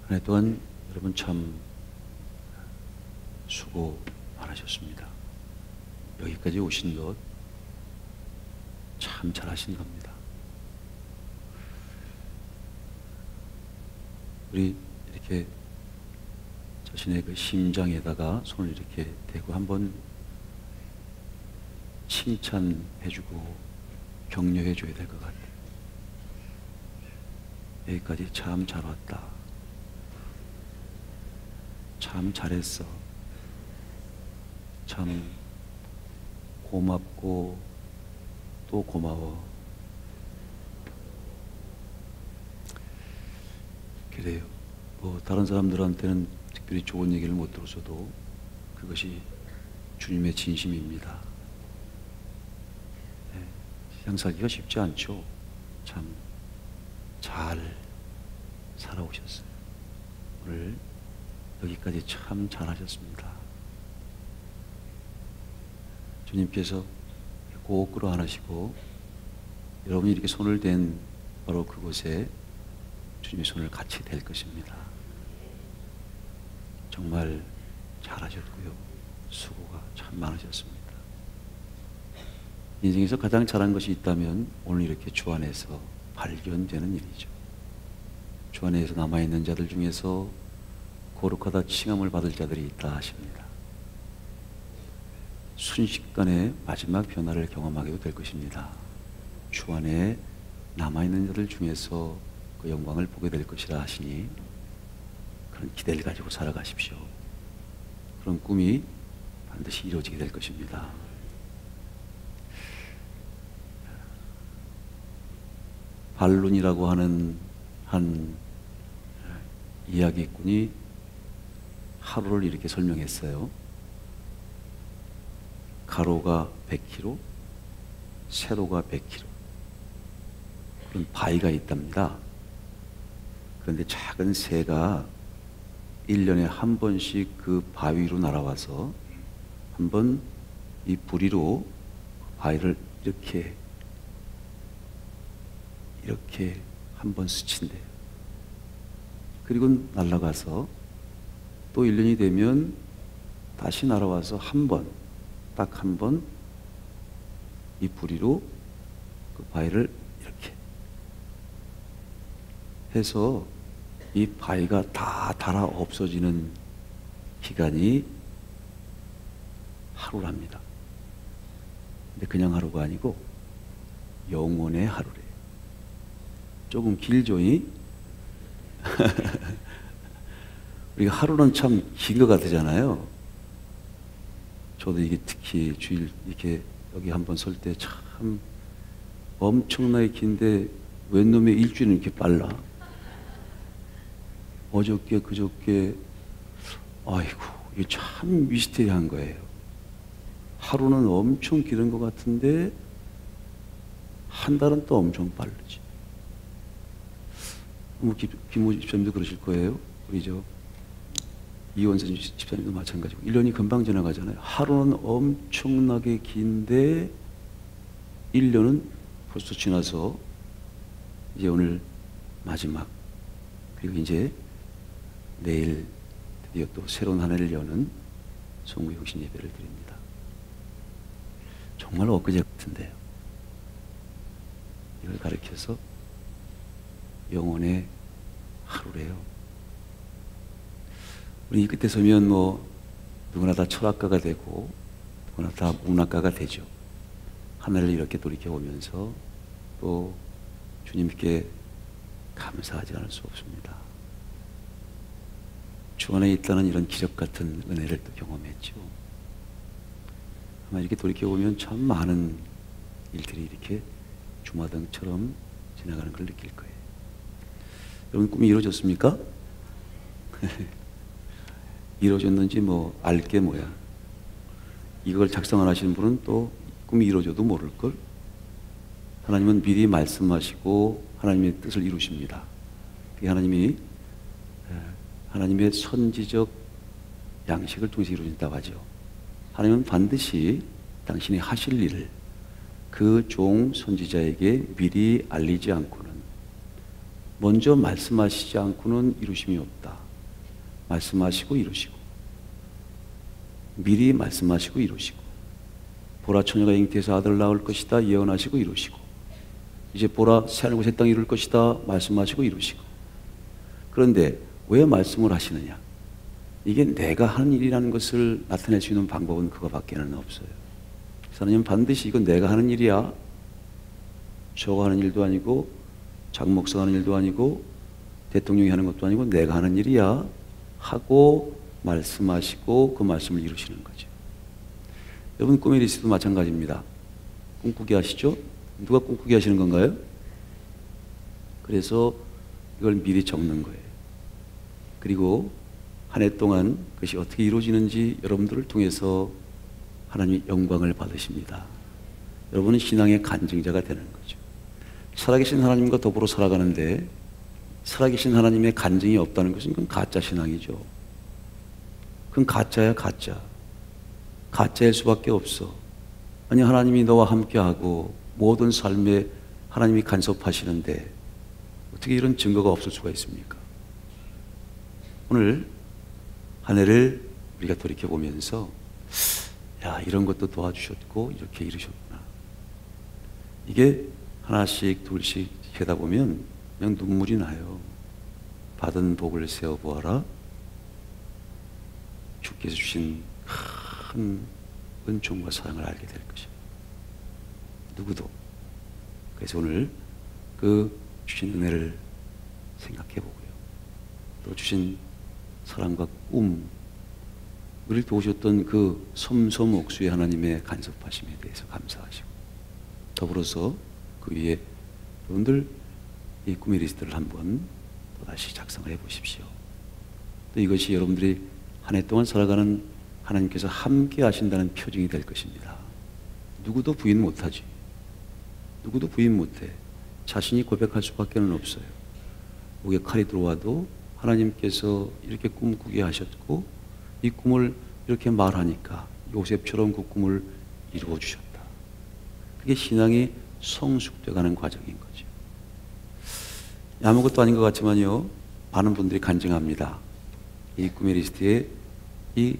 한 해 동안 여러분 참 수고 많으셨습니다. 여기까지 오신 것 참 잘하신 겁니다. 우리 이렇게 자신의 그 심장에다가 손을 이렇게 대고 한번 칭찬해주고 격려해줘야 될 것 같아요. 여기까지 참 잘 왔다. 참 잘했어. 참 고맙고 또 고마워. 그래요. 뭐 다른 사람들한테는 특별히 좋은 얘기를 못 들어줘도 그것이 주님의 진심입니다. 네, 세상 살기가 쉽지 않죠. 참 잘 살아오셨어요. 오늘 여기까지 참 잘하셨습니다. 주님께서 꼭 끌어안으시고 여러분이 이렇게 손을 댄 바로 그곳에 주님의 손을 같이 댈 것입니다. 정말 잘하셨고요. 수고가 참 많으셨습니다. 인생에서 가장 잘한 것이 있다면 오늘 이렇게 주 안에서 발견되는 일이죠. 주 안에서 남아있는 자들 중에서 거룩하다 칭함을 받을 자들이 있다 하십니다. 순식간에 마지막 변화를 경험하게도 될 것입니다. 주 안에 남아있는 자들 중에서 그 영광을 보게 될 것이라 하시니 그런 기대를 가지고 살아가십시오. 그런 꿈이 반드시 이루어지게 될 것입니다. 발룬이라고 하는 한 이야기꾼이 하루를 이렇게 설명했어요. 가로가 100km, 세로가 100km. 그런 바위가 있답니다. 그런데 작은 새가 1년에 한 번씩 그 바위로 날아와서 한 번 이 부리로 바위를 이렇게 한 번 스친대요. 그리고 날아가서 또 1년이 되면 다시 날아와서 한 번, 딱 한 번 이 부리로 그 바위를 이렇게 해서 이 바위가 다 닳아 없어지는 기간이 하루랍니다. 근데 그냥 하루가 아니고 영원의 하루래요. 조금 길죠? 우리가 하루는 참 긴 것 같으잖아요. 저도 이게 특히 주일 이렇게 여기 한번 설 때 참 엄청나게 긴데 웬 놈의 일주일은 이렇게 빨라. 어저께 그저께 아이고 이게 참 미스테리한 거예요. 하루는 엄청 길은 것 같은데 한 달은 또 엄청 빠르지. 뭐 김모 집사님도 그러실 거예요. 우리 이원선 집사님도 마찬가지고 1년이 금방 지나가잖아요. 하루는 엄청나게 긴데 1년은 벌써 지나서 이제 오늘 마지막 그리고 이제 내일 드디어 또 새로운 한 해를 여는 성부영신 예배를 드립니다. 정말 엊그제 같은데요. 이걸 가리켜서 영혼의 하루래요. 우리 이 끝에 서면 뭐 누구나 다 철학가가 되고 누구나 다 문학가가 되죠. 하늘을 이렇게 돌이켜보면서 또 주님께 감사하지 않을 수 없습니다. 주 안에 있다는 이런 기적 같은 은혜를 또 경험했죠. 아마 이렇게 돌이켜보면 참 많은 일들이 이렇게 주마등처럼 지나가는 걸 느낄 거예요. 여러분 꿈이 이루어졌습니까? 이루어졌는지 뭐 알게 뭐야. 이걸 작성을 하시는 분은 또 꿈이 이루어져도 모를걸. 하나님은 미리 말씀하시고 하나님의 뜻을 이루십니다. 그게 하나님의 선지적 양식을 통해서 이루어진다고 하죠. 하나님은 반드시 당신이 하실 일을 그 종 선지자에게 미리 알리지 않고는, 먼저 말씀하시지 않고는 이루심이 없다. 말씀하시고 이루시고, 미리 말씀하시고 이루시고, 보라 처녀가 잉태해서 아들을 낳을 것이다 예언하시고 이루시고, 이제 보라 새하늘과 새 땅이 이룰 것이다 말씀하시고 이루시고. 그런데 왜 말씀을 하시느냐? 이게 내가 하는 일이라는 것을 나타낼 수 있는 방법은 그거밖에는 없어요. 하나님은 반드시 이건 내가 하는 일이야, 저가 하는 일도 아니고 장 목사가 하는 일도 아니고 대통령이 하는 것도 아니고 내가 하는 일이야 하고 말씀하시고 그 말씀을 이루시는 거죠. 여러분, 꿈의 리스트도 마찬가지입니다. 꿈꾸게 하시죠? 누가 꿈꾸게 하시는 건가요? 그래서 이걸 미리 적는 거예요. 그리고 한 해 동안 그것이 어떻게 이루어지는지 여러분들을 통해서 하나님의 영광을 받으십니다. 여러분은 신앙의 간증자가 되는 거죠. 살아계신 하나님과 더불어 살아가는데 살아계신 하나님의 간증이 없다는 것은 그건 가짜 신앙이죠. 그건 가짜야, 가짜. 가짜일 수밖에 없어. 아니, 하나님이 너와 함께하고 모든 삶에 하나님이 간섭하시는데 어떻게 이런 증거가 없을 수가 있습니까? 오늘 한 해를 우리가 돌이켜보면서 야, 이런 것도 도와주셨고 이렇게 이루셨구나. 이게 하나씩 둘씩 하다 보면 그냥 눈물이 나요. 받은 복을 세어보아라. 주께서 주신 큰 은총과 사랑을 알게 될 것이다. 누구도. 그래서 오늘 그 주신 은혜를 생각해 보고요. 또 주신 사랑과 꿈, 우리를 도우셨던 그 섬섬옥수의 하나님의 간섭하심에 대해서 감사하시고, 더불어서 그 위에 여러분들 이 꿈의 리스트를 한번 또다시 작성을 해 보십시오. 또 이것이 여러분들이 한 해 동안 살아가는 하나님께서 함께 하신다는 표징이 될 것입니다. 누구도 부인 못하지. 누구도 부인 못해. 자신이 고백할 수밖에 없어요. 목에 칼이 들어와도 하나님께서 이렇게 꿈꾸게 하셨고 이 꿈을 이렇게 말하니까 요셉처럼 그 꿈을 이루어 주셨다. 그게 신앙이 성숙돼가는 과정인 거죠. 아무것도 아닌 것 같지만요, 많은 분들이 간증합니다. 이 꿈의 리스트에 이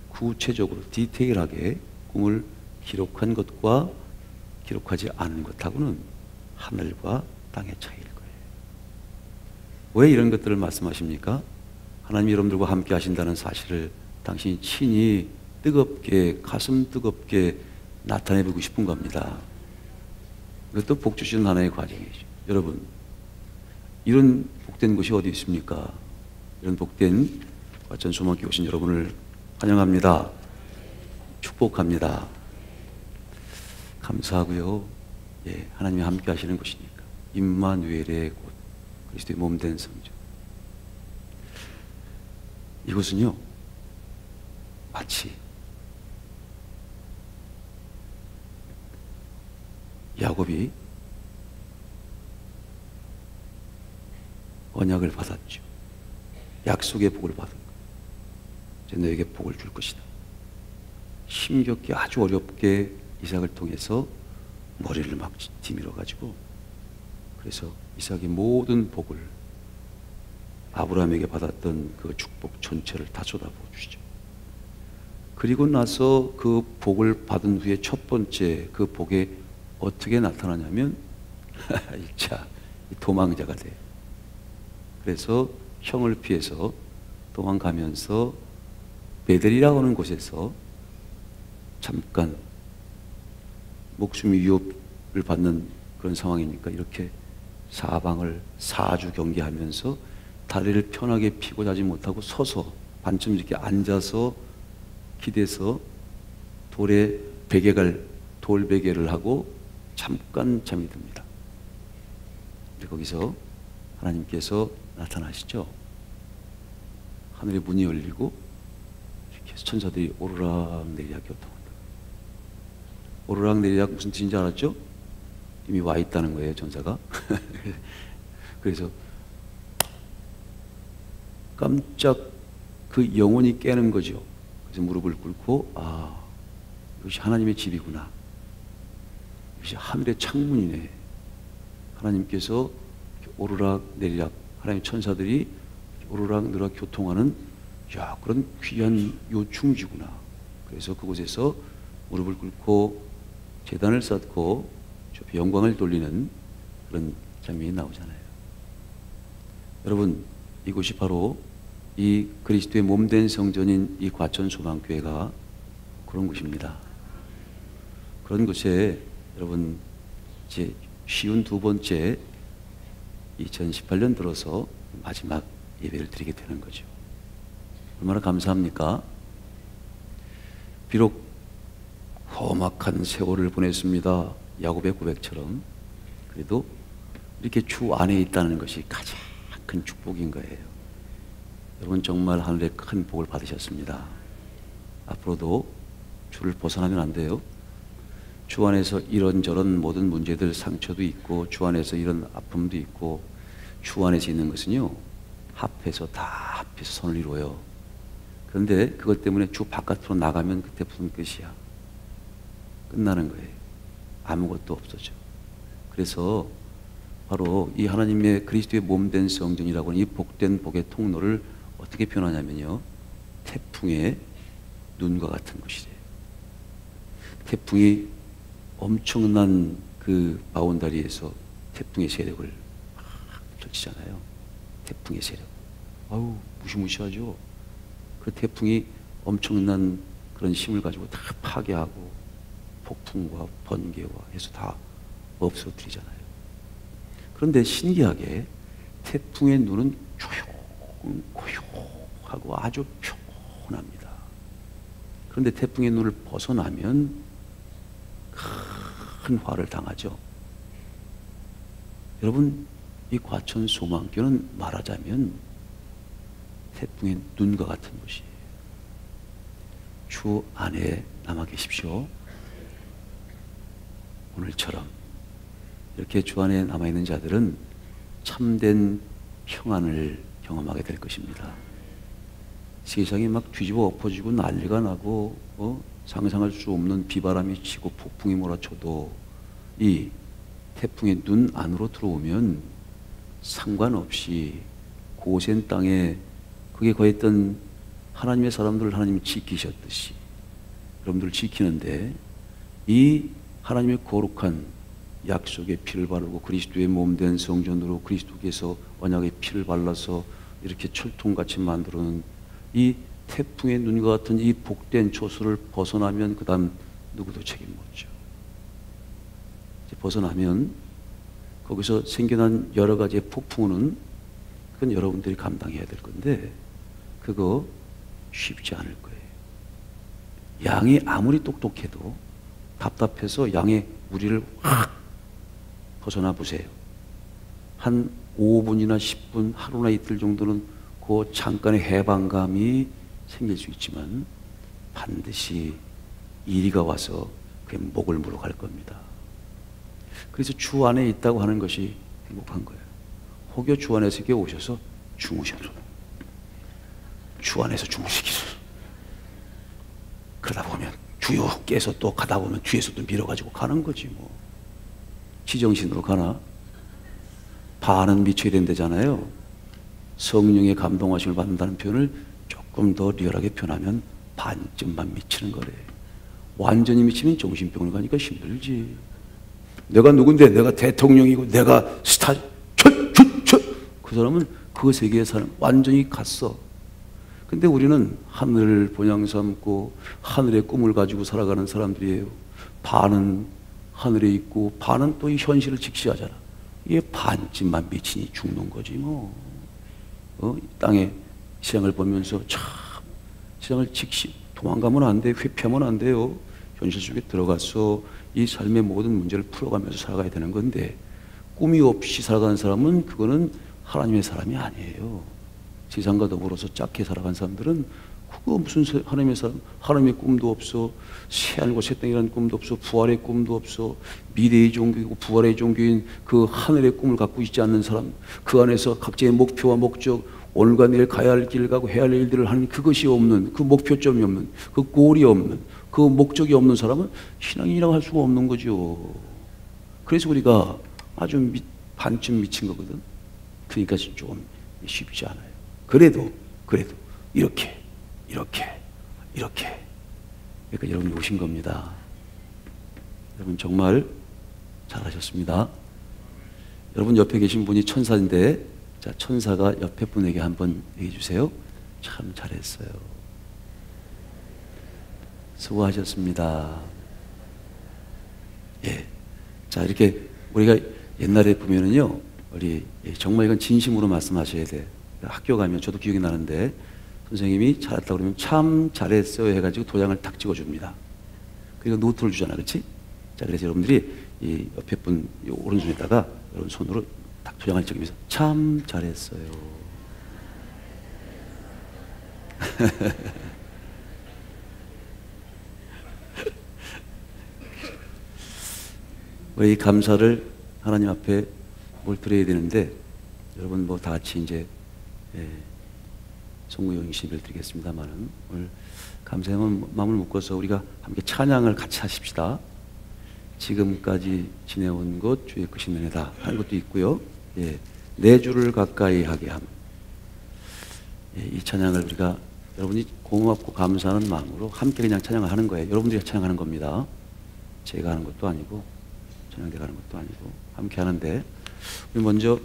구체적으로 디테일하게 꿈을 기록한 것과 기록하지 않은 것하고는 하늘과 땅의 차이일 거예요. 왜 이런 것들을 말씀하십니까? 하나님이 여러분들과 함께 하신다는 사실을 당신이 친히 뜨겁게, 가슴 뜨겁게 나타내보고 싶은 겁니다. 이것도 복 주시는 하나의 과정이죠. 여러분, 이런 복된 곳이 어디 있습니까? 이런 복된 과천 소망교회 오신 여러분을 환영합니다. 축복합니다. 감사하고요. 예, 하나님이 함께 하시는 곳이니까. 임마누엘의 곳, 그리스도의 몸된 성전. 이곳은요, 마치 야곱이 언약을 받았죠. 약속의 복을 받은 거예요. 이제 너에게 복을 줄 것이다. 힘겹게 아주 어렵게 이삭을 통해서 머리를 막 뒤밀어 가지고, 그래서 이삭이 모든 복을 아브라함에게 받았던 그 축복 전체를 다 쏟아부어 주시죠. 그리고 나서 그 복을 받은 후에 첫 번째 그 복에 어떻게 나타나냐면 자, 도망자가 돼. 그래서 형을 피해서 도망가면서 베델이라고 하는 곳에서 잠깐 목숨이 위협을 받는 그런 상황이니까 이렇게 사방을 사주 경계하면서 다리를 편하게 펴고 자지 못하고 서서 반쯤 이렇게 앉아서 기대서 돌에 돌베개를 하고 잠깐 잠이 듭니다. 거기서 하나님께서 나타나시죠. 하늘의 문이 열리고 이렇게 천사들이 오르락내리락 교통한다. 오르락내리락 무슨 뜻인지 알았죠? 이미 와 있다는 거예요, 전사가. 그래서 깜짝 그 영혼이 깨는 거죠. 그래서 무릎을 꿇고, 아, 이것이 하나님의 집이구나. 이것이 하늘의 창문이네. 하나님께서 오르락 내리락 하나님의 천사들이 오르락 내리락 교통하는 야, 그런 귀한 요충지구나. 그래서 그곳에서 무릎을 꿇고 제단을 쌓고 영광을 돌리는 그런 장면이 나오잖아요. 여러분, 이곳이 바로 이 그리스도의 몸된 성전인 이 과천소망교회가 그런 곳입니다. 그런 곳에 여러분 이제 쉬운 두 번째 2018년 들어서 마지막 예배를 드리게 되는 거죠. 얼마나 감사합니까? 비록 험악한 세월을 보냈습니다. 야곱의 고백처럼. 그래도 이렇게 주 안에 있다는 것이 가장 큰 축복인 거예요. 여러분 정말 하늘의 큰 복을 받으셨습니다. 앞으로도 주를 벗어나면 안 돼요. 주 안에서 이런저런 모든 문제들, 상처도 있고 주 안에서 이런 아픔도 있고 주 안에서 있는 것은요, 합해서 다 합해서 선을 이루어요. 그런데 그것 때문에 주 바깥으로 나가면 그때부터는 끝이야. 끝나는 거예요. 아무것도 없어져. 그래서 바로 이 하나님의 그리스도의 몸된 성전이라고 하는 이 복된 복의 통로를 어떻게 표현하냐면요, 태풍의 눈과 같은 곳이래요. 태풍이 엄청난 그 바운다리에서 태풍의 세력을 막 펼치잖아요. 태풍의 세력. 아우, 무시무시하죠. 그 태풍이 엄청난 그런 힘을 가지고 다 파괴하고 폭풍과 번개와 해서 다 없어뜨리잖아요. 그런데 신기하게 태풍의 눈은 조용고요하고 아주 평온합니다. 그런데 태풍의 눈을 벗어나면 큰 화를 당하죠. 여러분, 이 과천 소망교는 말하자면 태풍의 눈과 같은 곳이에요. 주 안에 남아 계십시오. 오늘처럼 이렇게 주 안에 남아있는 자들은 참된 평안을 경험하게 될 것입니다. 세상이 막 뒤집어 엎어지고 난리가 나고 상상할 수 없는 비바람이 치고 폭풍이 몰아쳐도 이 태풍의 눈 안으로 들어오면 상관없이 고센 땅에 그게 거했던 하나님의 사람들을 하나님이 지키셨듯이 여러분들을 지키는데, 이 하나님의 거룩한 약속의 피를 바르고 그리스도의 몸된 성전으로 그리스도께서 언약의 피를 발라서 이렇게 철통같이 만들어놓은 이 태풍의 눈과 같은 이 복된 조수를 벗어나면 그 다음 누구도 책임 못 져. 벗어나면 거기서 생겨난 여러 가지의 폭풍은 그건 여러분들이 감당해야 될 건데 그거 쉽지 않을 거예요. 양이 아무리 똑똑해도 답답해서 양의 무리를 확 벗어나 보세요. 한 5분이나 10분, 하루나 이틀 정도는 그 잠깐의 해방감이 생길 수 있지만 반드시 이리가 와서 그의 목을 물어갈 겁니다. 그래서 주 안에 있다고 하는 것이 행복한 거예요. 혹여 주 안에서 이렇게 오셔서 주무셔서 주 안에서 주무시기를, 그러다 보면 주요 깨서 또 가다 보면 뒤에서 또 밀어가지고 가는 거지 뭐. 지정신으로 가나? 반은 미쳐야 된다잖아요. 성령의 감동하심을 받는다는 표현을 조금 더 리얼하게 표현하면 반쯤만 미치는 거래. 완전히 미치면 정신병을 가니까 힘들지. 내가 누군데, 내가 대통령이고 내가 스타, 그 사람은 그 세계에 사는 완전히 갔어. 근데 우리는 하늘을 본향 삼고 하늘의 꿈을 가지고 살아가는 사람들이에요. 반은 하늘에 있고 반은 또 이 현실을 직시하잖아. 이게 반쯤만 미치니 죽는 거지 뭐. 땅에 세상을 보면서 참 세상을 직시 도망가면 안 돼, 회피하면 안 돼요. 현실 속에 들어가서 이 삶의 모든 문제를 풀어가면서 살아가야 되는 건데, 꿈이 없이 살아가는 사람은 그거는 하나님의 사람이 아니에요. 세상과 더불어서 작게 살아간 사람들은 그거 무슨 하나님의 사람, 하나님의 꿈도 없어, 새하늘과 새 땅이라는 꿈도 없어, 부활의 꿈도 없어, 미래의 종교이고 부활의 종교인 그 하늘의 꿈을 갖고 있지 않는 사람, 그 안에서 각자의 목표와 목적, 오늘과 내일 가야 할 길을 가고 해야 할 일들을 하는 그것이 없는, 그 목표점이 없는, 그 골이 없는, 그 목적이 없는 사람은 신앙인이라고 할 수가 없는 거죠. 그래서 우리가 아주 반쯤 미친 거거든. 그러니까 좀 쉽지 않아요. 그래도 이렇게 그러니까 여러분이 오신 겁니다. 여러분 정말 잘하셨습니다. 여러분 옆에 계신 분이 천사인데, 자, 천사가 옆에 분에게 한번 얘기해 주세요. 참 잘했어요. 수고하셨습니다. 예. 자, 이렇게 우리가 옛날에 보면은요, 우리 정말 이건 진심으로 말씀하셔야 돼. 학교 가면 저도 기억이 나는데 선생님이 잘했다고 그러면 참 잘했어요 해가지고 도장을 탁 찍어줍니다. 그리고 노트를 주잖아, 그렇지? 자, 그래서 여러분들이 이 옆에 분 오른손에다가 여러분 손으로 딱 도장을 찍으면서 참 잘했어요. 우리 감사를 하나님 앞에 뭘 드려야 되는데, 여러분 뭐 다 같이 이제 송구영심을 드리겠습니다만은, 오늘 감사의 마음을 묶어서 우리가 함께 찬양을 같이 하십시다. 지금까지 지내온 것 주의 크신 은혜다 하는 것도 있고요. 예, 내 주를 가까이 하게 함. 예, 이 찬양을 우리가 여러분이 고맙고 감사하는 마음으로 함께 그냥 찬양을 하는 거예요. 여러분들이 찬양하는 겁니다. 제가 하는 것도 아니고 찬양대가 하는 것도 아니고 함께 하는데, 우리 먼저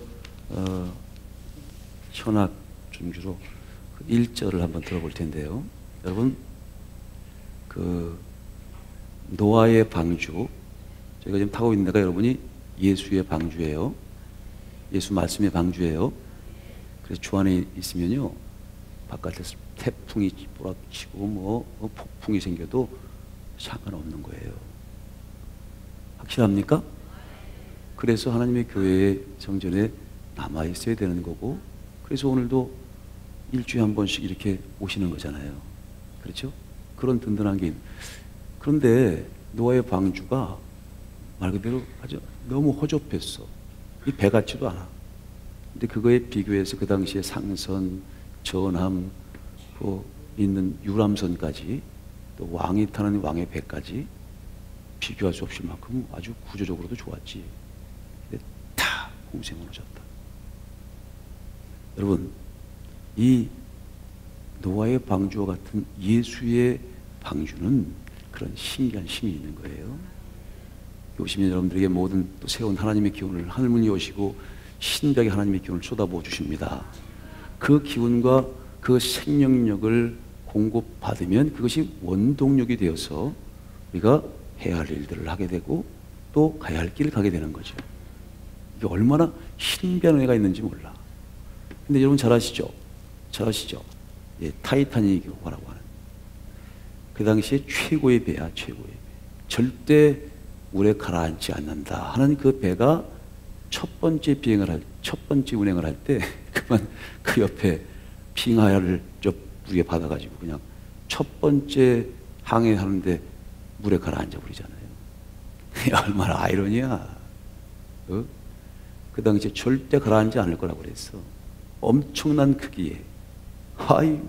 현악 중주로 그 1절을 한번 들어볼 텐데요. 여러분, 그 노아의 방주, 저희가 지금 타고 있는 데가 여러분이 예수의 방주예요. 예수 말씀의 방주예요. 그래서 주 안에 있으면요, 바깥에서 태풍이 몰아치고 뭐 폭풍이 생겨도 상관없는 거예요. 확실합니까? 그래서 하나님의 교회의 성전에 남아 있어야 되는 거고, 그래서 오늘도 일주일에 한 번씩 이렇게 오시는 거잖아요. 그렇죠? 그런 든든한 게 있는. 그런데 노아의 방주가 말 그대로 아주 너무 허접했어. 이 배 같지도 않아. 근데 그거에 비교해서 그 당시에 상선, 전함, 그 있는 유람선까지, 또 왕이 타는 왕의 배까지 비교할 수 없을 만큼 아주 구조적으로도 좋았지. 근데 다 홍수에 무너졌다. 여러분, 이 노아의 방주와 같은 예수의 방주는 그런 신기한 힘이 있는 거예요. 오시면 여러분들에게 모든 또 새로운 하나님의 기운을, 하늘문이 오시고 신비하게 하나님의 기운을 쏟아부어 주십니다. 그 기운과 그 생명력을 공급받으면 그것이 원동력이 되어서 우리가 해야 할 일들을 하게 되고 또 가야 할 길을 가게 되는 거죠. 이게 얼마나 신비한 은혜가 있는지 몰라. 근데 여러분 잘 아시죠? 예, 타이타닉이라고 하는 그 당시에 최고의 배야, 최고의 배. 절대 물에 가라앉지 않는다 하는 그 배가 첫 번째 운행을 할 때 그만 그 옆에 빙하야를 우리가 받아가지고 그냥 첫 번째 항해하는데 물에 가라앉아 버리잖아요. 얼마나 아이러니야. 그 당시에 절대 가라앉지 않을 거라고 그랬어. 엄청난 크기에. 하이.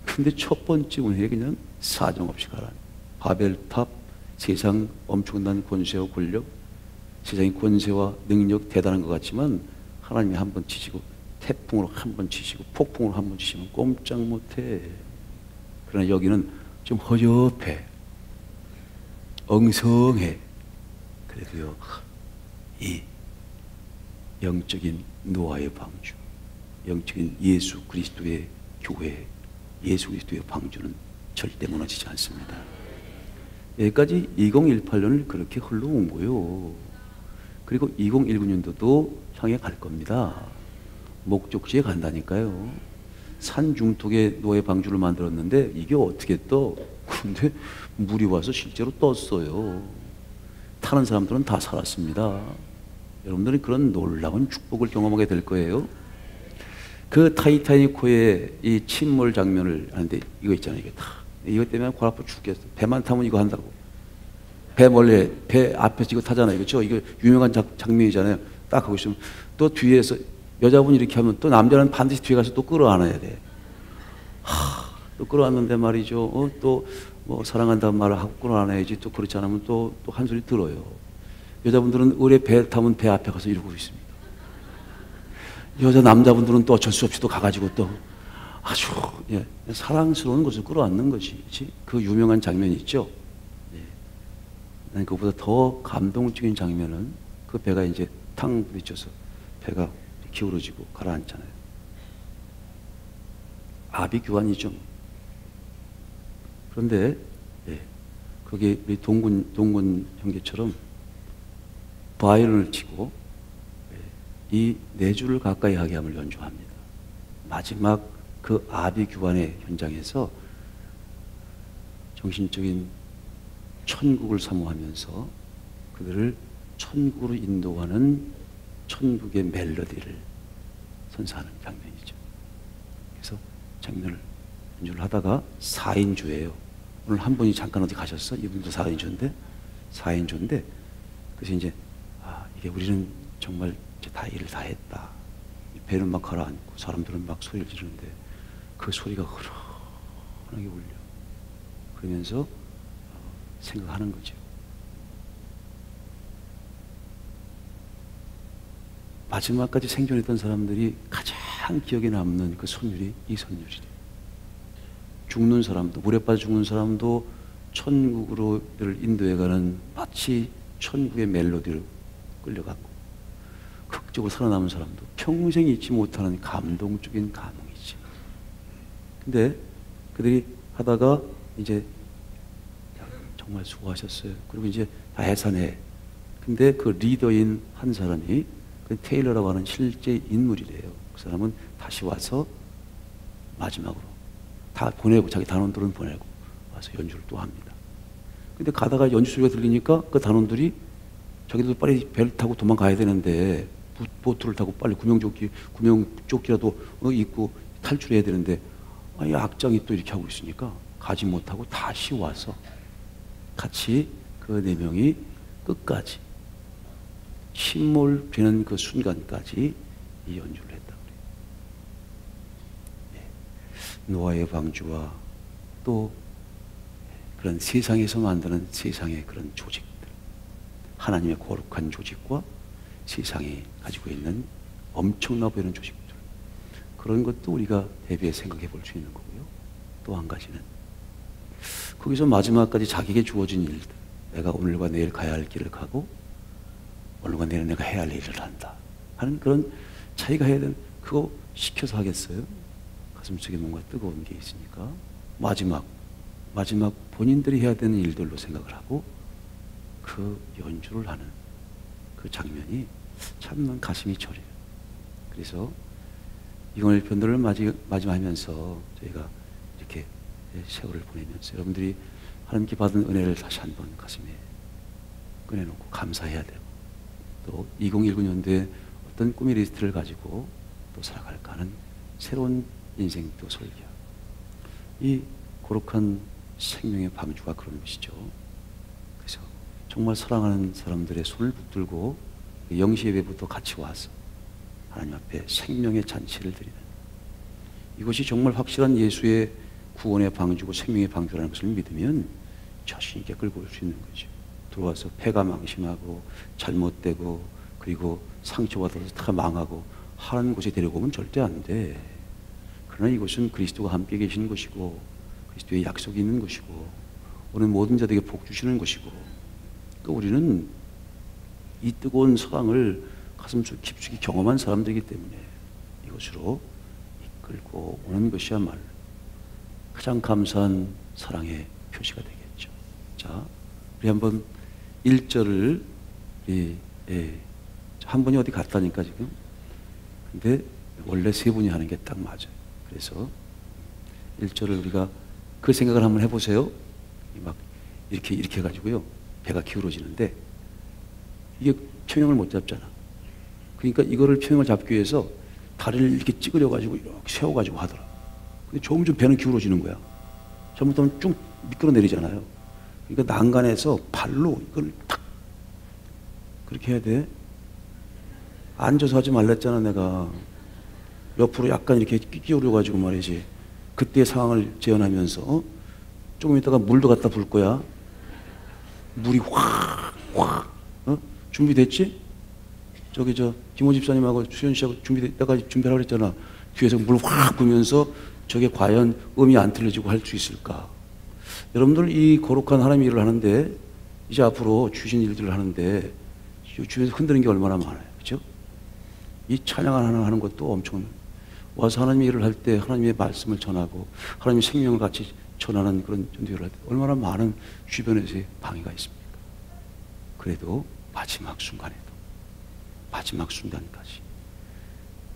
근데 첫 번째 운행에 그냥 사정없이 가라앉아. 바벨탑, 세상 엄청난 권세와 권력, 세상의 권세와 능력 대단한 것 같지만 하나님이 한 번 치시고, 태풍으로 한 번 치시고, 폭풍으로 한 번 치시면 꼼짝 못해. 그러나 여기는 좀 허접해, 엉성해. 그래도요, 이 영적인 노아의 방주, 영적인 예수 그리스도의 교회, 예수 그리스도의 방주는 절대 무너지지 않습니다. 여기까지 2018년을 그렇게 흘러온 거예요. 그리고 2019년도도 향해 갈 겁니다. 목적지에 간다니까요. 산 중턱에 노예 방주를 만들었는데 이게 어떻게 떠? 근데 물이 와서 실제로 떴어요. 타는 사람들은 다 살았습니다. 여러분들은 그런 놀라운 축복을 경험하게 될 거예요. 그 타이타닉호의 이 침몰 장면을 하는데 이거 있잖아요. 이거 때문에 골 아파 죽겠어. 배만 타면 이거 한다고. 배 앞에서 이거 타잖아요. 그렇죠? 이거 유명한 장면이잖아요. 딱 하고 있으면 또 뒤에서 여자분이 이렇게 하면 또 남자는 반드시 뒤에 가서 또 끌어안아야 돼. 또 끌어안는데 말이죠. 또 뭐 사랑한다는 말을 하고 끌어안아야지. 또 그렇지 않으면 또 한 소리 들어요. 여자분들은 의뢰 배 타면 배 앞에 가서 이러고 있습니다. 여자 남자분들은 또 어쩔 수 없이 또 가가지고 또 아주 예, 사랑스러운 것을 끌어안는 거지. 그치? 그 유명한 장면이 있죠. 예. 난 그보다 더 감동적인 장면은 그 배가 이제 탕 부딪혀서 배가 기울어지고 가라앉잖아요. 아비규환이죠. 그런데 예, 거기 우리 동군 형제처럼 바이올린을 치고 예, 이 네 줄을 가까이 하게 함을 연주합니다. 마지막 그 아비규환의 현장에서 정신적인 천국을 사모하면서 그들을 천국으로 인도하는 천국의 멜로디를 선사하는 장면이죠. 그래서 장면을 연주를 하다가 4인조예요. 오늘 한 분이 잠깐 어디 가셨어? 이분도 4인조인데 그래서 이제 이게 우리는 정말 이제 다 일을 다 했다. 배는 막 가라앉고 사람들은 막 소리를 지르는데 그 소리가 흐르하게 울려. 그러면서 생각하는 거죠. 마지막까지 생존했던 사람들이 가장 기억에 남는 그 선율이 이 선율이래요. 죽는 사람도, 물에 빠져 죽는 사람도 천국으로 인도해가는 마치 천국의 멜로디를 끌려갔고, 극적으로 살아남은 사람도 평생 잊지 못하는 감동적인 감흥이지. 근데 그들이 하다가 이제 정말 수고하셨어요. 그리고 이제 다 해산해. 근데 그 리더인 한 사람이 그 테일러라고 하는 실제 인물이래요. 그 사람은 다시 와서 마지막으로 다 보내고 자기 단원들은 보내고 와서 연주를 또 합니다. 근데 가다가 연주 소리가 들리니까 그 단원들이 자기도 빨리 배를 타고 도망가야 되는데 보트를 타고 빨리 구명조끼라도 입고 탈출해야 되는데 이 악장이 또 이렇게 하고 있으니까 가지 못하고 다시 와서 같이 그 네 명이 끝까지 침몰되는 그 순간까지 이 연주를 했다 그래요. 네. 노아의 방주와 또 그런 세상에서 만드는 세상의 그런 조직들, 하나님의 거룩한 조직과 세상이 가지고 있는 엄청나 보이는 조직들, 그런 것도 우리가 대비해 생각해 볼 수 있는 거고요. 또 한 가지는 거기서 마지막까지 자기에게 주어진 일들, 내가 오늘과 내일 가야 할 길을 가고 오늘과 내일은 내가 해야 할 일을 한다 하는 그런 자기가 해야 되는, 그거 시켜서 하겠어요? 가슴속에 뭔가 뜨거운 게 있으니까 마지막 본인들이 해야 되는 일들로 생각을 하고 그 연주를 하는 그 장면이 참 가슴이 저려요. 그래서 이공일 편들을 맞이하면서 저희가 이렇게 세월을 보내면서 여러분들이 하나님께 받은 은혜를 다시 한번 가슴에 꺼내놓고 감사해야 되고, 또 2019년도에 어떤 꿈의 리스트를 가지고 또 살아갈까 하는 새로운 인생 또 설계. 이 거룩한 생명의 방주가 그런 것이죠. 그래서 정말 사랑하는 사람들의 손을 붙들고 영시 예배부터 같이 와서 하나님 앞에 생명의 잔치를 드리는, 이것이 정말 확실한 예수의 구원의 방주고 생명의 방주라는 것을 믿으면 자신 있게 끌고 올 수 있는 거죠. 들어와서 패가 망신하고 잘못되고 그리고 상처받아서 다 망하고 하는 곳에 데리고 오면 절대 안 돼. 그러나 이곳은 그리스도가 함께 계시는 것이고 그리스도의 약속이 있는 것이고 오늘 모든 자들에게 복 주시는 것이고, 또 우리는 이 뜨거운 사랑을 가슴속 깊숙이 경험한 사람들이기 때문에 이것으로 이끌고 오는 것이야말로 가장 감사한 사랑의 표시가 되겠죠. 자, 우리 한번 1절을 한 분이 어디 갔다니까 지금. 근데 원래 세 분이 하는 게 딱 맞아요. 그래서 1절을 우리가 그 생각을 한번 해보세요. 막 이렇게 해가지고요, 배가 기울어지는데 이게 평형을 못 잡잖아. 그러니까 이거를 평형을 잡기 위해서 다리를 이렇게 찌그려가지고 이렇게 세워가지고 하더라. 근데 점점 배는 기울어지는 거야. 잘못하면 쭉 미끄러 내리잖아요. 그러니까 난간에서 발로 이걸 탁 그렇게 해야 돼. 앉아서 하지 말랬잖아 내가. 옆으로 약간 이렇게 끼우려가지고 말이지. 그때의 상황을 재현하면서 조금 있다가 물도 갖다 부을 거야. 물이 확 준비됐지? 김호 집사님하고 수현 씨하고 내가 준비하라고 그랬잖아. 뒤에서 물 확 부면서 저게 과연 음이 안 틀려지고 할 수 있을까? 여러분들 이 거룩한 하나님의 일을 하는데 이제 앞으로 주신 일들을 하는데 주변에서 흔드는 게 얼마나 많아요. 그렇죠? 이 찬양 하나 하는 것도 엄청 와서 하나님의 일을 할 때 하나님의 말씀을 전하고 하나님의 생명을 같이 전하는 그런 전도를 할 때 얼마나 많은 주변에서의 방해가 있습니까? 그래도 마지막 순간까지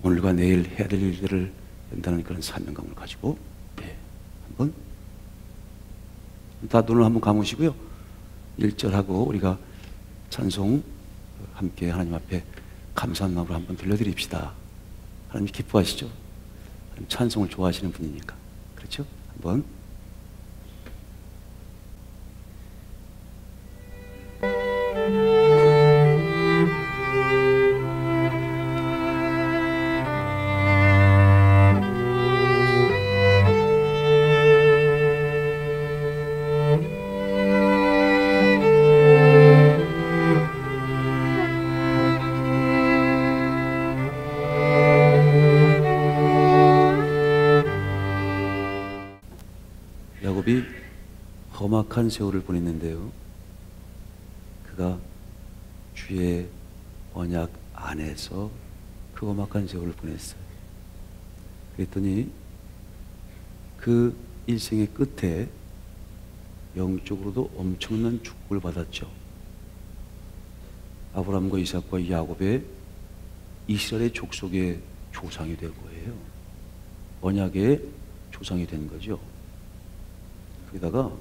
오늘과 내일 해야 될 일들을 한다는 그런 사명감을 가지고 한번 다 눈을 한번 감으시고요. 1절하고 우리가 찬송 함께 하나님 앞에 감사한 마음으로 한번 들려드립시다. 하나님 기뻐하시죠? 찬송을 좋아하시는 분이니까. 그렇죠? 한번 야곱이 험악한 세월을 보냈는데요. 그가 주의 언약 안에서 그 험악한 세월을 보냈어요. 그랬더니 그 일생의 끝에 영적으로도 엄청난 축복을 받았죠. 아브라함과 이삭과 야곱의 이스라엘의 족속의 조상이 된 거예요. 언약의 조상이 된 거죠. 거기다가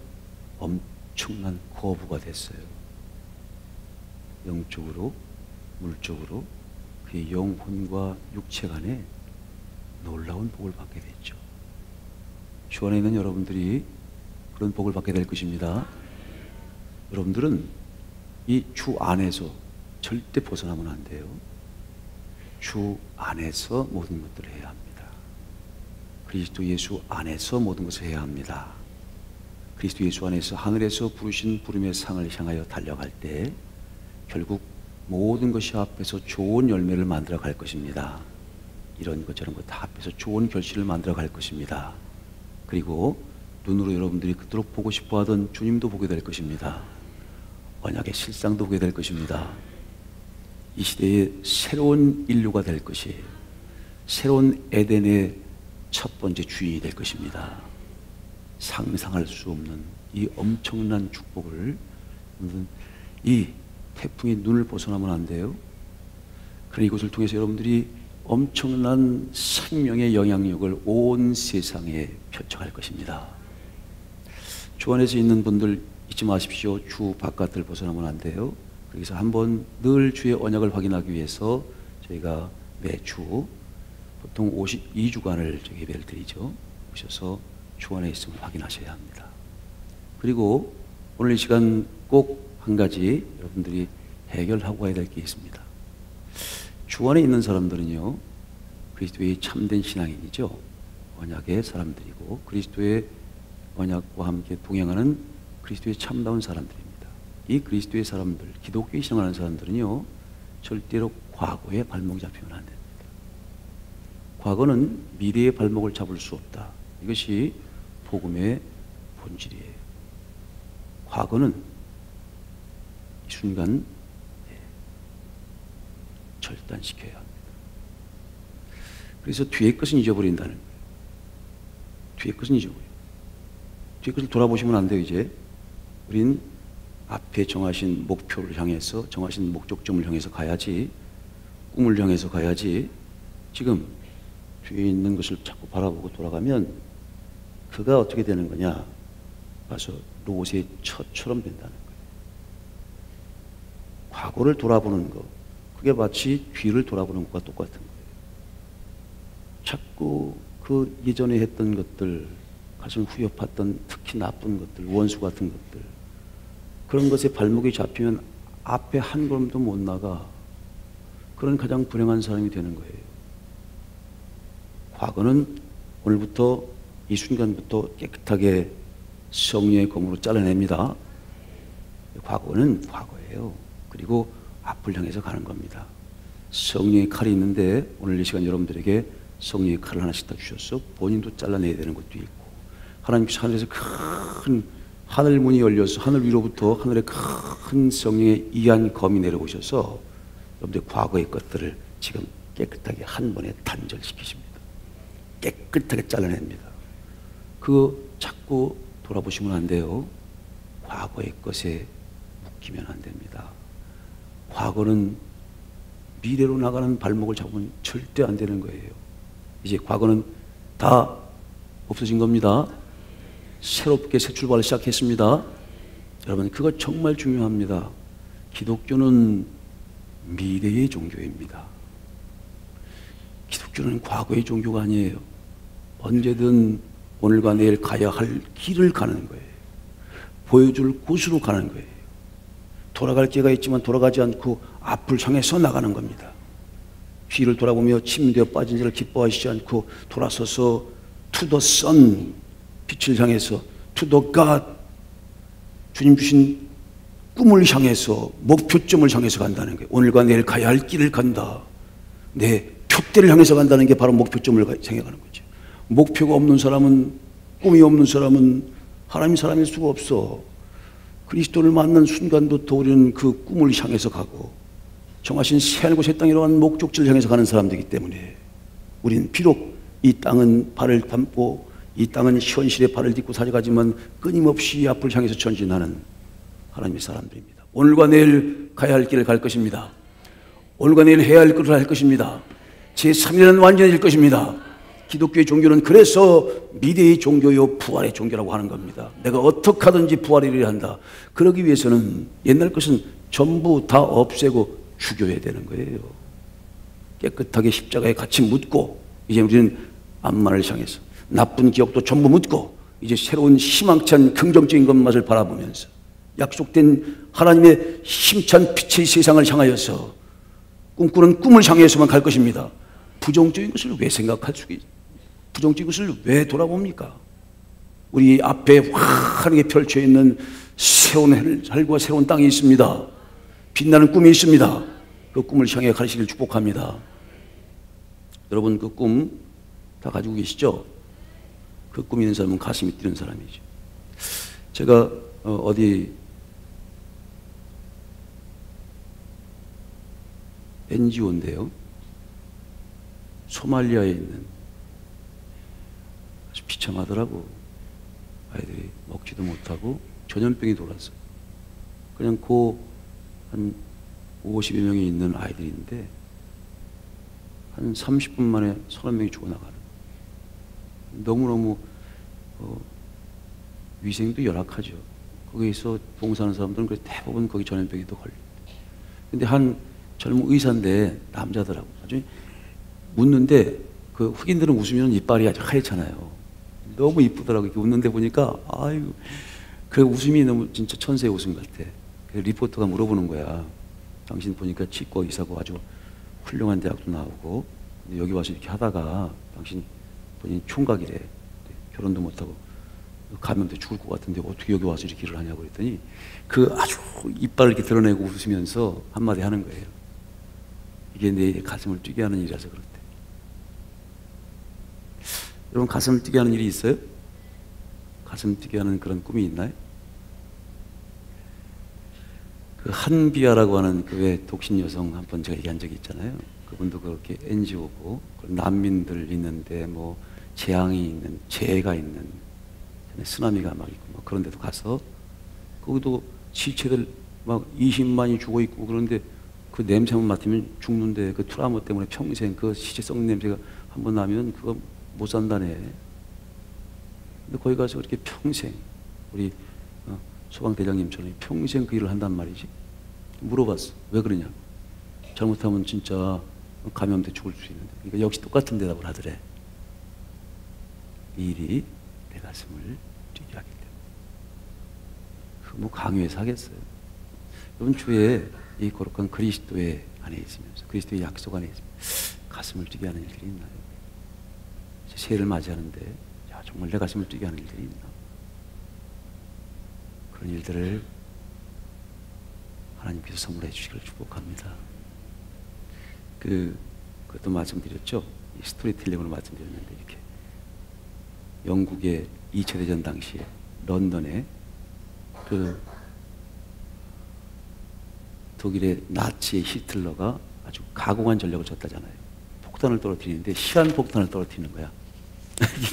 엄청난 거부가 됐어요. 영적으로, 물적으로 그의 영혼과 육체 간에 놀라운 복을 받게 됐죠. 주 안에 있는 여러분들이 그런 복을 받게 될 것입니다. 여러분들은 이 주 안에서 절대 벗어나면 안 돼요. 주 안에서 모든 것들을 해야 합니다. 그리스도 예수 안에서 모든 것을 해야 합니다. 그리스도 예수 안에서 하늘에서 부르신 부름의 상을 향하여 달려갈 때 결국 모든 것이 합해서 좋은 열매를 만들어 갈 것입니다. 이런 것 저런 것 다 합해서 좋은 결실을 만들어 갈 것입니다. 그리고 눈으로 여러분들이 그토록 보고 싶어 하던 주님도 보게 될 것입니다. 언약의 실상도 보게 될 것입니다. 이 시대의 새로운 인류가 될 것이에요. 새로운 에덴의 첫 번째 주인이 될 것입니다. 상상할 수 없는 이 엄청난 축복을 이 태풍의 눈을 벗어나면 안 돼요. 그러나 이것을 통해서 여러분들이 엄청난 생명의 영향력을 온 세상에 펼쳐갈 것입니다. 주 안에서 있는 분들 잊지 마십시오. 주 바깥을 벗어나면 안 돼요. 그래서 한번 늘 주의 언약을 확인하기 위해서 저희가 매주 보통 52주간을 예배를 드리죠. 오셔서 주 안에 있음을 확인하셔야 합니다. 그리고 오늘 이 시간 꼭 한 가지 여러분들이 해결하고 가야 될 게 있습니다. 주 안에 있는 사람들은요, 그리스도의 참된 신앙인이죠. 언약의 사람들이고 그리스도의 언약과 함께 동행하는 그리스도의 참다운 사람들입니다. 이 그리스도의 사람들, 기독교에 신앙하는 사람들은요, 절대로 과거에 발목이 잡히면 안 됩니다. 과거는 미래의 발목을 잡을 수 없다. 이것이 복음의 본질이에요. 과거는 이 순간 절단시켜야 합니다. 그래서 뒤의 것은 잊어버린다는 거예요. 뒤의 것은 잊어버려요. 뒤의 것을 돌아보시면 안 돼요. 이제 우린 앞에 정하신 목표를 향해서, 정하신 목적점을 향해서 가야지, 꿈을 향해서 가야지. 지금 뒤에 있는 것을 자꾸 바라보고 돌아가면 그가 어떻게 되는 거냐? 가서 롯의 처처럼 된다는 거예요. 과거를 돌아보는 것, 그게 마치 뒤를 돌아보는 것과 똑같은 거예요. 자꾸 그 예전에 했던 것들, 가슴 후협했던 특히 나쁜 것들, 원수 같은 것들, 그런 것에 발목이 잡히면 앞에 한 걸음도 못 나가. 그런 가장 불행한 사람이 되는 거예요. 과거는 오늘부터 이 순간부터 깨끗하게 성령의 검으로 잘라냅니다. 과거는 과거예요. 그리고 앞을 향해서 가는 겁니다. 성령의 칼이 있는데 오늘 이 시간 여러분들에게 성령의 칼을 하나씩 다 주셨어. 본인도 잘라내야 되는 것도 있고, 하나님께서 하늘에서 큰 하늘 문이 열려서 하늘 위로부터 하늘에 큰 성령의 이한 검이 내려오셔서 여러분들 과거의 것들을 지금 깨끗하게 한 번에 단절시키십니다. 깨끗하게 잘라냅니다. 그거 자꾸 돌아보시면 안 돼요. 과거의 것에 묶이면 안 됩니다. 과거는 미래로 나가는 발목을 잡으면 절대 안 되는 거예요. 이제 과거는 다 없어진 겁니다. 새롭게 새 출발을 시작했습니다. 여러분, 그거 정말 중요합니다. 기독교는 미래의 종교입니다. 기독교는 과거의 종교가 아니에요. 언제든 오늘과 내일 가야 할 길을 가는 거예요. 보여줄 곳으로 가는 거예요. 돌아갈 길가 있지만 돌아가지 않고 앞을 향해서 나가는 겁니다. 뒤를 돌아보며 침대에 빠진 자를 기뻐하시지 않고 돌아서서 to the sun, 빛을 향해서 to the God, 주님 주신 꿈을 향해서 목표점을 향해서 간다는 거예요. 오늘과 내일 가야 할 길을 간다. 내 표대를 향해서 간다는 게 바로 목표점을 향해 가는 거죠. 목표가 없는 사람은, 꿈이 없는 사람은 하나님의 사람일 수가 없어. 그리스도를 만난 순간부터 우리는 그 꿈을 향해서 가고 정하신 새하늘과 새 땅이라고 하는 목적지를 향해서 가는 사람들이기 때문에 우리는 비록 이 땅은 발을 담고 이 땅은 현실의 발을 딛고 살아가지만 끊임없이 앞을 향해서 전진하는 하나님의 사람들입니다. 오늘과 내일 가야 할 길을 갈 것입니다. 오늘과 내일 해야 할 것을 할 것입니다. 제3일은 완전해질 것입니다. 기독교의 종교는 그래서 미래의 종교요 부활의 종교라고 하는 겁니다. 내가 어떻게 하든지 부활을 이루어야 한다. 그러기 위해서는 옛날 것은 전부 다 없애고 죽여야 되는 거예요. 깨끗하게 십자가에 같이 묻고 이제 우리는 앞만을 향해서 나쁜 기억도 전부 묻고 이제 새로운 희망찬 긍정적인 것만을 바라보면서 약속된 하나님의 힘찬 빛의 세상을 향하여서 꿈꾸는 꿈을 향해서만 갈 것입니다. 부정적인 것을 왜 생각할 수 있어요? 부정적인 것을 왜 돌아봅니까? 우리 앞에 환하게 펼쳐 있는 새로운 하늘과 새로운 땅이 있습니다. 빛나는 꿈이 있습니다. 그 꿈을 향해 가시길 축복합니다. 여러분, 그 꿈 다 가지고 계시죠? 그 꿈 있는 사람은 가슴이 뛰는 사람이죠. 제가 어디 NGO인데요, 소말리아에 있는, 아주 비참하더라고. 아이들이 먹지도 못하고 전염병이 돌았어. 그냥 한 50여 명이 있는 아이들인데 한 30분 만에 30명이 죽어나가는. 너무너무 위생도 열악하죠. 거기서 봉사하는 사람들은 대부분 거기 전염병에도 걸려요. 근데 한 젊은 의사인데 남자더라고. 아주 웃는데 그 흑인들은 웃으면 이빨이 아주 하얗잖아요. 너무 이쁘더라고. 이렇게 웃는데 보니까 아유, 그 웃음이 너무 진짜 천사의 웃음 같아. 그 리포터가 물어보는 거야. 당신 보니까 치과 의사고 아주 훌륭한 대학도 나오고 근데 여기 와서 이렇게 하다가 당신 본인 총각이래. 결혼도 못하고 감염돼 죽을 것 같은데 어떻게 여기 와서 이렇게 일을 하냐고 그랬더니 그 아주 이빨을 이렇게 드러내고 웃으면서 한마디 하는 거예요. 이게 내 가슴을 뛰게 하는 일이라서 그렇대. 여러분, 가슴을 뛰게 하는 일이 있어요? 가슴 뛰게 하는 그런 꿈이 있나요? 그 한비아라고 하는 그 왜 독신 여성 한 번 제가 얘기한 적이 있잖아요. 그분도 그렇게 NGO고 난민들 있는데 뭐 재앙이 있는, 재해가 있는, 쓰나미가 막 있고 막 그런 데도 가서 거기도 시체들 막 20만이 죽어 있고 그런데 그 냄새만 맡으면 죽는데 그 트라우마 때문에 평생 그 시체 썩는 냄새가 한 번 나면 그거 못 산다네. 근데 거기 가서 그렇게 평생 우리 소방대장님처럼 평생 그 일을 한단 말이지. 물어봤어. 왜 그러냐고. 잘못하면 진짜 감염돼 죽을 수 있는데. 그러니까 역시 똑같은 대답을 하더래. 이 일이 내 가슴을 뛰게 하기 때문에. 뭐 강요해서 하겠어요. 여러분, 주의 이 거룩한 그리스도의 안에 있으면서 그리스도의 약속 안에 있으면서 가슴을 뛰게 하는 일들이 있나요? 새해를 맞이하는데 야, 정말 내 가슴을 뛰게 하는 일들이 있나? 그런 일들을 하나님께서 선물해 주시기를 축복합니다. 그것도 말씀드렸죠. 이 스토리텔링으로 말씀드렸는데, 이렇게 영국의 2차 대전 당시에 런던에 독일의 나치의 히틀러가 아주 가공한 전략을 쳤다잖아요. 폭탄을 떨어뜨리는데 시한폭탄을 떨어뜨리는 거야.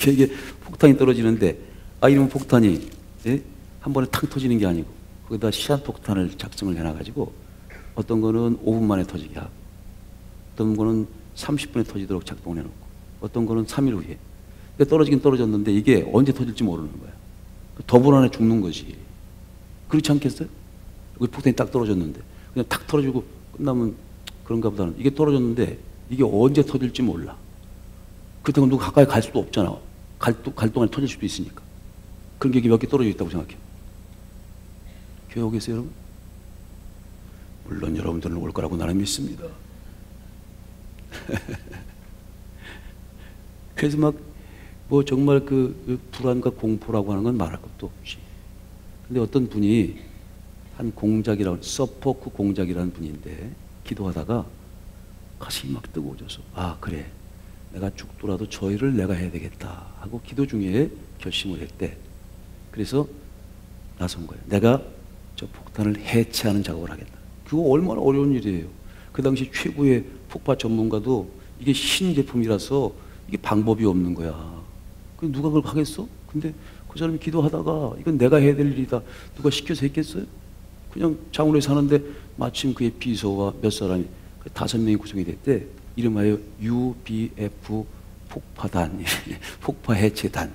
이게 폭탄이 떨어지는데, 이러면 폭탄이, 예? 한 번에 탕 터지는 게 아니고 거기다 시한폭탄을 작성을 해놔가지고 어떤 거는 5분 만에 터지게 하고, 어떤 거는 30분에 터지도록 작동을 해놓고, 어떤 거는 3일 후에. 근데 떨어지긴 떨어졌는데 이게 언제 터질지 모르는 거야. 더 불안해 죽는 거지. 그렇지 않겠어요? 여기 폭탄이 딱 떨어졌는데 그냥 탁 떨어지고 끝나면 그런가 보다는, 이게 떨어졌는데 이게 언제 터질지 몰라. 그렇다고 누가 가까이 갈 수도 없잖아. 갈 동안 터질 수도 있으니까. 그런 게 몇 개 떨어져 있다고 생각해요. 교회 오겠어요, 여러분? 물론 여러분들은 올 거라고 나는 믿습니다. 그래서 뭐 정말 그 불안과 공포라고 하는 건 말할 것도 없지. 근데 어떤 분이 한 공작이라고, 서포크 공작이라는 분인데, 기도하다가 가슴이 막 뜨거워져서, 그래, 내가 죽더라도 저 일을 내가 해야 되겠다 하고 기도 중에 결심을 했대. 그래서 나선 거예요. 내가 저 폭탄을 해체하는 작업을 하겠다. 그거 얼마나 어려운 일이에요. 그 당시 최고의 폭파 전문가도 이게 신제품이라서 이게 방법이 없는 거야. 그 누가 그걸 하겠어? 근데 그 사람이 기도하다가 이건 내가 해야 될 일이다. 누가 시켜서 했겠어요? 그냥 장원에 사는데 마침 그의 비서와 몇 사람이 5명이 구성이 됐대. 이름하여 UBF 폭파단, 폭파 해체단.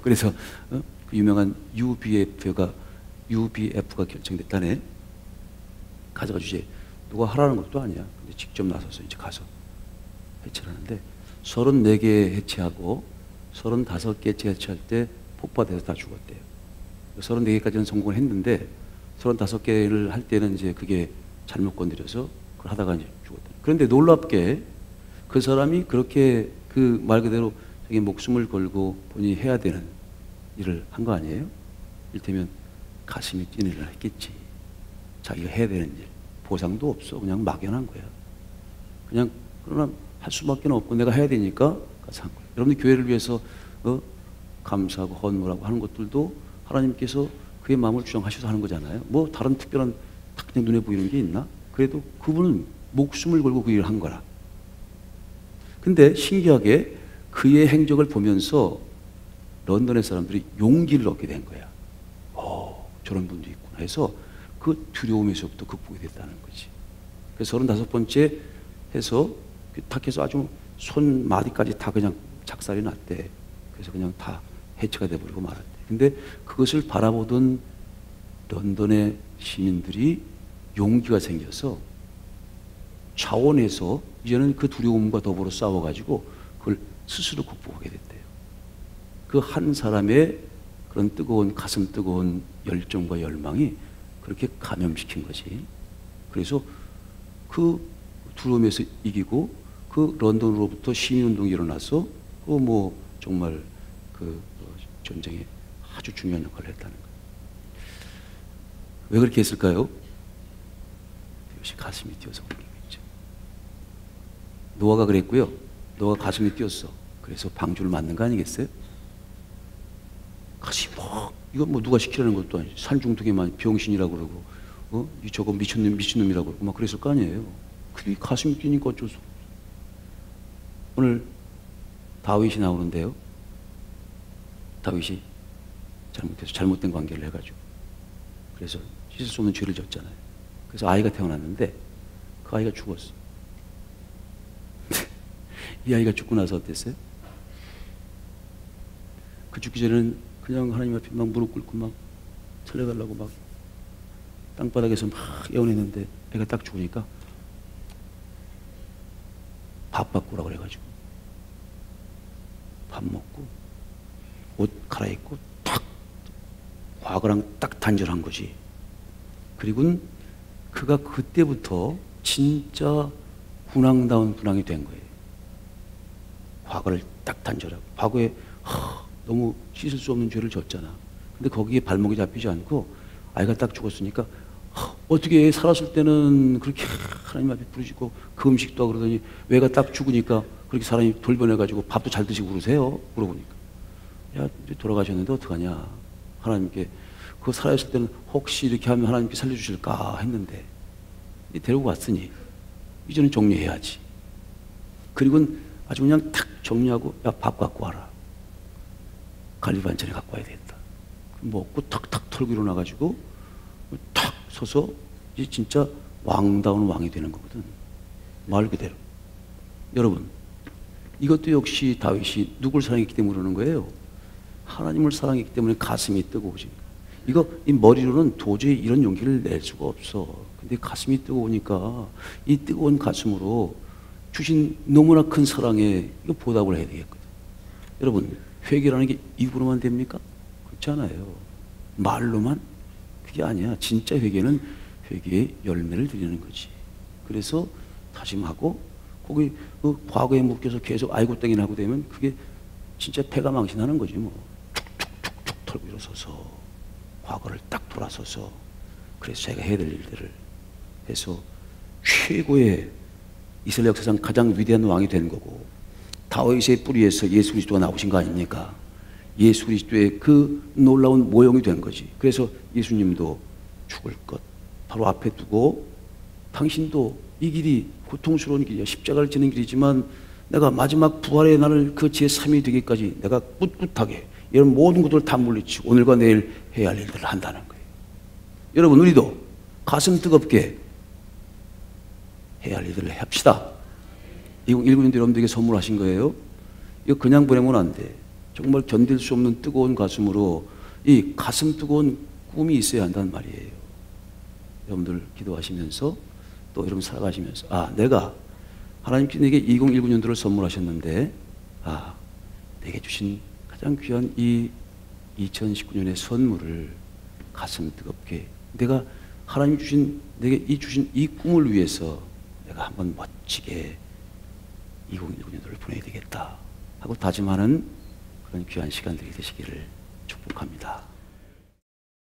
그래서 그 유명한 UBF가 결정됐다네. 가져가 주지. 누가 하라는 것도 아니야. 근데 직접 나서서 이제 가서 해체를 하는데, 34개 해체하고 35개 해체할 때 폭파돼서 다 죽었대요. 34개까지는 성공을 했는데 35개를 할 때는 이제 그게 잘못 건드려서 그걸 하다가 이제 죽었다. 그런데 놀랍게 그 사람이 그렇게 그 말 그대로 자기 목숨을 걸고 본인이 해야 되는 일을 한 거 아니에요? 이를테면 가슴이 뛰는 일을 했겠지. 자기가 해야 되는 일. 보상도 없어. 그냥 막연한 거야. 그냥 그러나 할 수밖에 없고 내가 해야 되니까 가서 한 거야. 여러분들 교회를 위해서 감사하고 헌물하고 하는 것들도 하나님께서 그의 마음을 주장하셔서 하는 거잖아요. 뭐 다른 특별한 딱 그냥 눈에 보이는 게 있나? 그래도 그분은 목숨을 걸고 그 일을 한 거라. 근데 신기하게 그의 행적을 보면서 런던의 사람들이 용기를 얻게 된 거야. 저런 분도 있구나 해서 그 두려움에서부터 극복이 됐다는 거지. 그래서 35번째 해서 탁 해서 아주 손마디까지 다 그냥 작살이 났대. 그래서 그냥 다 해체가 돼버리고 말았대. 근데 그것을 바라보던 런던의 시민들이 용기가 생겨서 차원에서 이제는 그 두려움과 더불어 싸워가지고 그걸 스스로 극복하게 됐대요. 그 한 사람의 그런 뜨거운, 가슴 뜨거운 열정과 열망이 그렇게 감염시킨 거지. 그래서 그 두려움에서 이기고 그 런던으로부터 시민운동이 일어나서 뭐 정말 그 전쟁에 아주 중요한 역할을 했다는 거예요. 왜 그렇게 했을까요? 이것이 가슴이 뛰어서 그런 거겠죠. 노아가 그랬고요. 노아가 가슴이 뛰었어. 그래서 방주를 만든 거 아니겠어요? 가슴이 막, 이건 뭐 누가 시키라는 것도 아니지. 산중독에만 병신이라고 그러고, 저거 미친놈이라고 그러고 막 그랬을 거 아니에요. 그게 가슴이 뛰니까 어쩔 수 없어. 오늘 다윗이 나오는데요. 다윗이 잘못해서 잘못된 관계를 해가지고 그래서 씻을 수 없는 죄를 졌잖아요. 그래서 아이가 태어났는데 그 아이가 죽었어. 이 아이가 죽고 나서 어땠어요? 그 죽기 전에는 그냥 하나님 앞에 막 무릎 꿇고 막 살려달라고 막 땅바닥에서 막 애원했는데 애가 딱 죽으니까 밥 바꾸라 그래가지고 밥 먹고 옷 갈아입고 탁 과거랑 딱 단절한 거지. 그리고 그가 그때부터 진짜 군왕다운 군왕이 된 거예요. 과거를 딱 단절하고. 과거에 너무 씻을 수 없는 죄를 졌잖아. 근데 거기에 발목이 잡히지 않고 아이가 딱 죽었으니까 어떻게 살았을 때는 그렇게 하나님 앞에 부르시고 그 음식도 하고 그러더니 왜가 딱 죽으니까 그렇게 사람이 돌변해가지고 밥도 잘 드시고 그러세요? 물어보니까. 야, 이제 돌아가셨는데 어떡하냐. 하나님께 그거 살아있을 때는 혹시 이렇게 하면 하나님께 살려주실까 했는데 데리고 왔으니 이제는 정리해야지. 그리고는 아주 그냥 탁 정리하고 야, 밥 갖고 와라. 갈비 반찬에 갖고 와야 되겠다. 먹고 탁탁 털고 일어나가지고 탁 서서 이제 진짜 왕다운 왕이 되는 거거든. 말 그대로. 여러분, 이것도 역시 다윗이 누굴 사랑했기 때문에 그러는 거예요. 하나님을 사랑했기 때문에 가슴이 뜨거워지. 이거 이 머리로는 도저히 이런 용기를 낼 수가 없어. 근데 가슴이 뜨거우니까 이 뜨거운 가슴으로 주신 너무나 큰 사랑에 이거 보답을 해야 되겠거든. 여러분, 회개라는 게 입으로만 됩니까? 그렇지 않아요. 말로만? 그게 아니야. 진짜 회개는 회개의 열매를 드리는 거지. 그래서 다짐하고 거기 그 과거에 묶여서 계속 아이고 땡이나 하고 되면 그게 진짜 패가 망신하는 거지 뭐. 툭툭툭툭 털고 일어서서 과거를 딱 돌아서서 그래서 제가 해야 될 일들을 해서 최고의 이스라엘 역사상 가장 위대한 왕이 된 거고 다윗의 뿌리에서 예수 그리스도가 나오신 거 아닙니까? 예수 그리스도의 그 놀라운 모형이 된 거지. 그래서 예수님도 죽을 것 바로 앞에 두고 당신도 이 길이 고통스러운 길이야. 십자가를 지는 길이지만 내가 마지막 부활의 날을 그 제3이 되기까지 내가 꿋꿋하게 이런 모든 것들을 다 물리치고 오늘과 내일 해야 할 일들을 한다는 거예요. 여러분, 우리도 가슴 뜨겁게 해야 할 일들을 합시다. 2019년도 여러분들에게 선물하신 거예요. 이거 그냥 보내면 안 돼. 정말 견딜 수 없는 뜨거운 가슴으로 이 가슴 뜨거운 꿈이 있어야 한다는 말이에요. 여러분들 기도하시면서 또 여러분 살아가시면서 아, 내가 하나님께 내게 2019년도를 선물하셨는데 아, 내게 주신 가장 귀한 이 2019년의 선물을 가슴 뜨겁게 내가 하나님 주신 내게 주신 이 꿈을 위해서 내가 한번 멋지게 2019년도를 보내야 되겠다 하고 다짐하는 그런 귀한 시간들이 되시기를 축복합니다.